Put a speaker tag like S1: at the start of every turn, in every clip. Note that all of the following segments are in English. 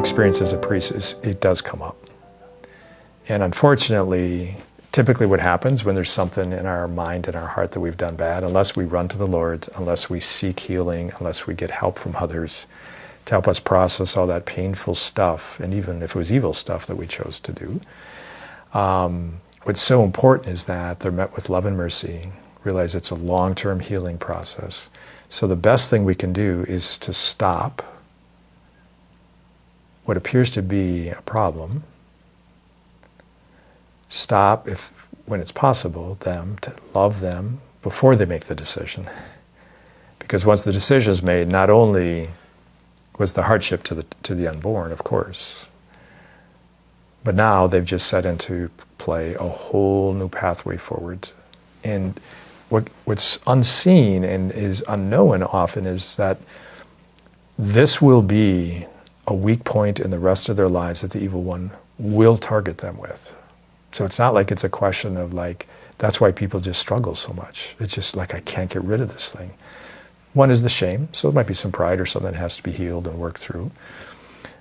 S1: experience as a priest is it does come up. And unfortunately, typically what happens when there's something in our mind and our heart that we've done bad, unless we run to the Lord, unless we seek healing, unless we get help from others to help us process all that painful stuff, and even if it was evil stuff that we chose to do, what's so important is that they're met with love and mercy, realize it's a long-term healing process. So the best thing we can do is to stop what appears to be a problem, stop, if when it's possible, them, to love them before they make the decision. Because once the decision is made, not only was the hardship to the unborn, of course, but now they've just set into play a whole new pathway forward. And what's unseen and is unknown often is that this will be a weak point in the rest of their lives that the evil one will target them with. So it's not like it's a question of like, that's why people just struggle so much. It's just like, I can't get rid of this thing. One is the shame, so it might be some pride or something that has to be healed and worked through.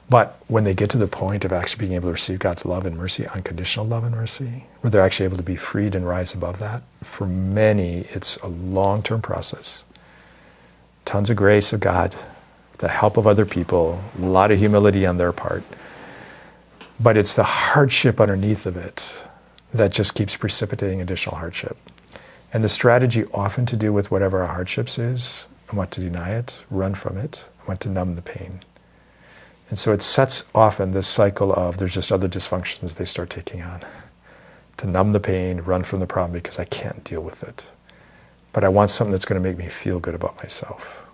S1: But when they get to the point of actually being able to receive God's love and mercy, unconditional love and mercy, where they're actually able to be freed and rise above that, for many, it's a long-term process. Tons of grace of God, the help of other people, a lot of humility on their part. But it's the hardship underneath of it that just keeps precipitating additional hardship. And the strategy often to do with whatever our hardships is, I want to deny it, run from it, I want to numb the pain. And so it sets often this cycle of there's just other dysfunctions they start taking on. To numb the pain, run from the problem because I can't deal with it. But I want something that's going to make me feel good about myself.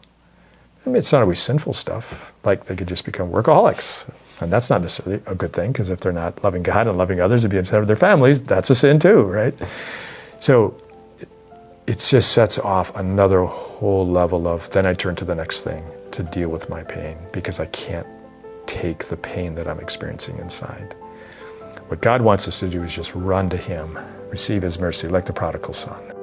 S1: I mean, it's not always sinful stuff, like they could just become workaholics. And that's not necessarily a good thing, because if they're not loving God and loving others and being upset with their families, that's a sin too, right? So it just sets off another whole level of, then I turn to the next thing to deal with my pain, because I can't take the pain that I'm experiencing inside. What God wants us to do is just run to Him, receive His mercy like the prodigal son.